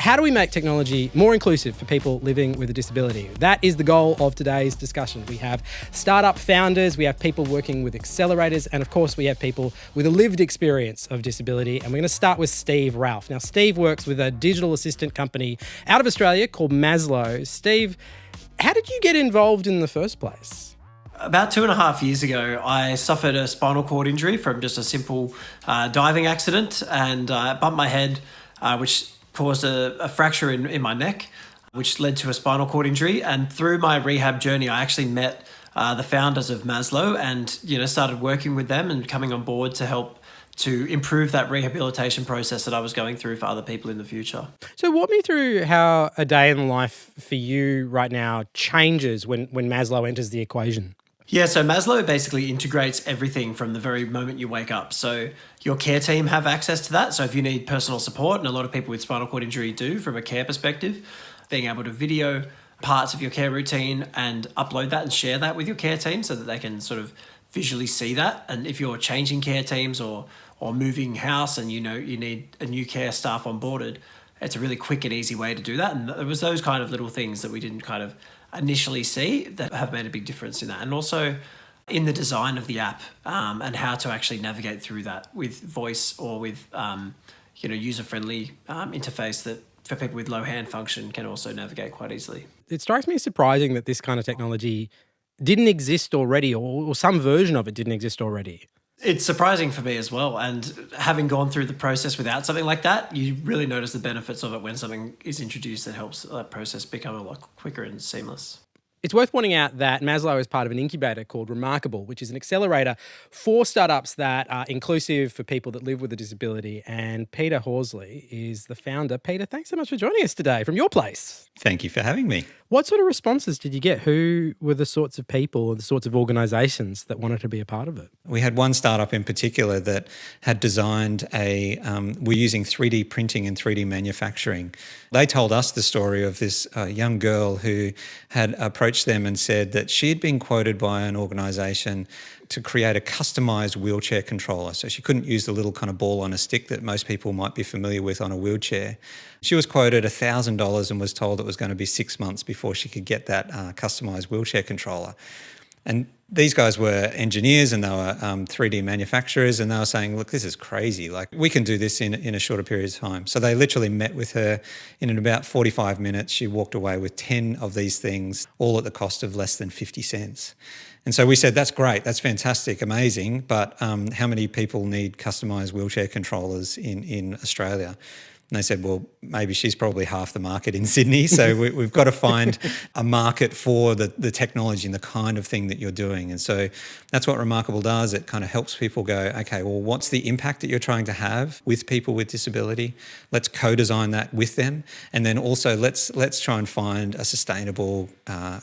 how do we make technology more inclusive for people living with a disability? That is the goal of today's discussion. We have startup founders, we have people working with accelerators, and of course we have people with a lived experience of disability. And we're going to start with Steve Ralph. Now, Steve works with a digital assistant company out of Australia called Maslow. Steve, how did you get involved in the first place? About 2.5 years ago, I suffered a spinal cord injury from just a simple diving accident, and I bumped my head, which caused a fracture in my neck, which led to a spinal cord injury. And through my rehab journey, I actually met the founders of Maslow and started working with them and coming on board to help to improve that rehabilitation process that I was going through for other people in the future. So walk me through how a day in the life for you right now changes when Maslow enters the equation. Yeah, so Maslow basically integrates everything from the very moment you wake up. So your care team have access to that. So if you need personal support, and a lot of people with spinal cord injury do from a care perspective, being able to video parts of your care routine and upload that and share that with your care team so that they can sort of visually see that. And if you're changing care teams or moving house and you need a new care staff onboarded, it's a really quick and easy way to do that. And it was those kind of little things that we didn't kind of initially see that have made a big difference in that. And also in the design of the app and how to actually navigate through that with voice or with user-friendly interface that for people with low hand function can also navigate quite easily. It strikes me as surprising that this kind of technology didn't exist already, or some version of it didn't exist already. It's surprising for me as well. And having gone through the process without something like that, you really notice the benefits of it when something is introduced that helps that process become a lot quicker and seamless. It's worth pointing out that Maslow is part of an incubator called Remarkable, which is an accelerator for startups that are inclusive for people that live with a disability. And Peter Horsley is the founder. Peter, thanks so much for joining us today from your place. Thank you for having me. What sort of responses did you get? Who were the sorts of people or the sorts of organisations that wanted to be a part of it? We had one startup in particular that had designed we're using 3D printing and 3D manufacturing. They told us the story of this young girl who had approached them and said that she had been quoted by an organisation to create a customised wheelchair controller. So she couldn't use the little kind of ball on a stick that most people might be familiar with on a wheelchair. She was quoted $1,000 and was told it was going to be 6 months before she could get that customised wheelchair controller. And these guys were engineers and they were 3D manufacturers, and they were saying, look, this is crazy. Like, we can do this in a shorter period of time. So they literally met with her, and in about 45 minutes, she walked away with 10 of these things, all at the cost of less than 50 cents. And so we said, that's great, that's fantastic, amazing, but how many people need customised wheelchair controllers in Australia? And they said, well, maybe she's probably half the market in Sydney. So we've got to find a market for the technology and the kind of thing that you're doing. And so that's what Remarkable does. It kind of helps people go, okay, well, what's the impact that you're trying to have with people with disability? Let's co-design that with them. And then also let's try and find a sustainable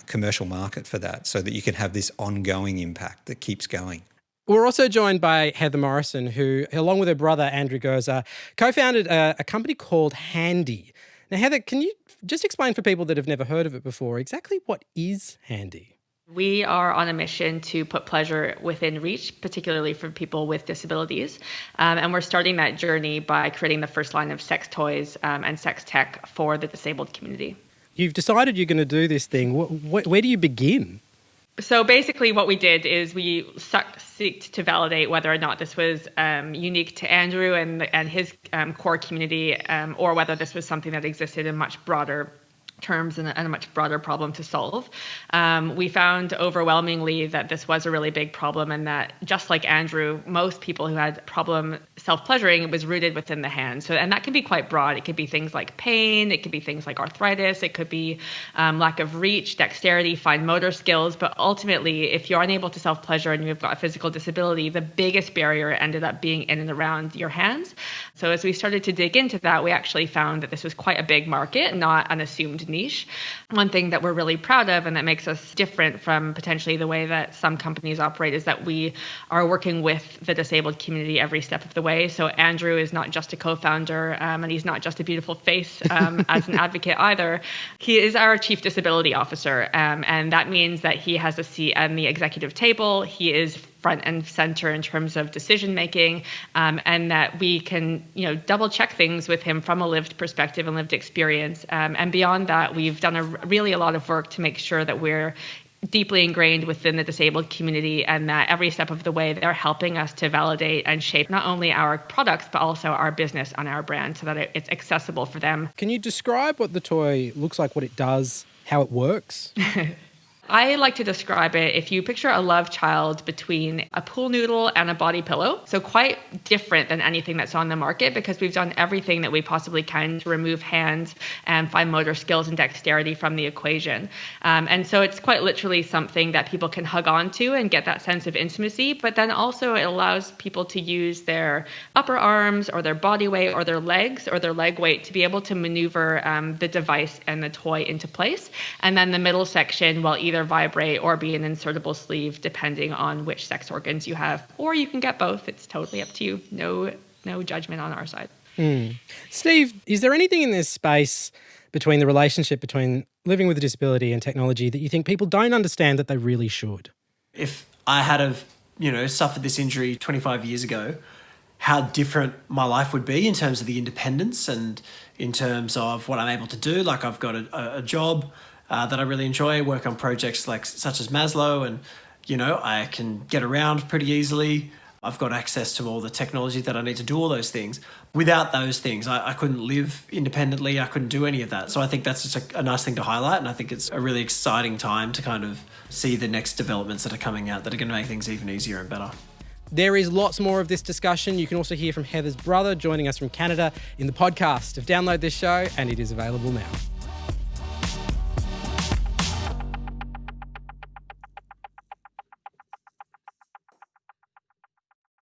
commercial market for that so that you can have this ongoing impact that keeps going. We're also joined by Heather Morrison, who, along with her brother, Andrew Gerza, co-founded a company called Handy. Now, Heather, can you just explain for people that have never heard of it before, exactly what is Handy? We are on a mission to put pleasure within reach, particularly for people with disabilities. And we're starting that journey by creating the first line of sex toys and sex tech for the disabled community. You've decided you're going to do this thing. Where do you begin? So basically what we did is we seeked to validate whether or not this was unique to Andrew and his core community, or whether this was something that existed in much broader terms and a much broader problem to solve. We found overwhelmingly that this was a really big problem, and that just like Andrew, most people who had problem self-pleasuring was rooted within the hand. So, and that can be quite broad. It could be things like pain, it could be things like arthritis, it could be lack of reach, dexterity, fine motor skills. But ultimately, if you're unable to self-pleasure and you've got a physical disability, the biggest barrier ended up being in and around your hands. So as we started to dig into that, we actually found that this was quite a big market, not an assumed niche. One thing that we're really proud of and that makes us different from potentially the way that some companies operate is that we are working with the disabled community every step of the way. So Andrew is not just a co-founder and he's not just a beautiful face as an advocate either. He is our Chief Disability Officer, and that means that he has a seat at the executive table. He is front and center in terms of decision making, and that we can, double check things with him from a lived perspective and lived experience. And beyond that, we've done really a lot of work to make sure that we're deeply ingrained within the disabled community, and that every step of the way they're helping us to validate and shape not only our products but also our business and our brand so that it's accessible for them. Can you describe what the toy looks like, what it does, how it works? I like to describe it, if you picture a love child between a pool noodle and a body pillow, so quite different than anything that's on the market, because we've done everything that we possibly can to remove hands and fine motor skills and dexterity from the equation. And so it's quite literally something that people can hug onto and get that sense of intimacy, but then also it allows people to use their upper arms or their body weight or their legs or their leg weight to be able to maneuver the device and the toy into place. And then the middle section will either vibrate or be an insertable sleeve depending on which sex organs you have, or you can get both. It's totally up to you. No judgment on our side. Steve, is there anything in this space between the relationship between living with a disability and technology that you think people don't understand that they really should? If I had suffered this injury 25 years ago, how different my life would be in terms of the independence and in terms of what I'm able to do. Like, I've got a job that I really enjoy, work on projects such as Maslow, and I can get around pretty easily. I've got access to all the technology that I need to do all those things. Without those things, I couldn't live independently. I couldn't do any of that. So I think that's just a nice thing to highlight, and I think it's a really exciting time to kind of see the next developments that are coming out that are going to make things even easier and better. There is lots more of this discussion. You can also hear from Heather's brother joining us from Canada in the podcast. Download this show, and it is available now.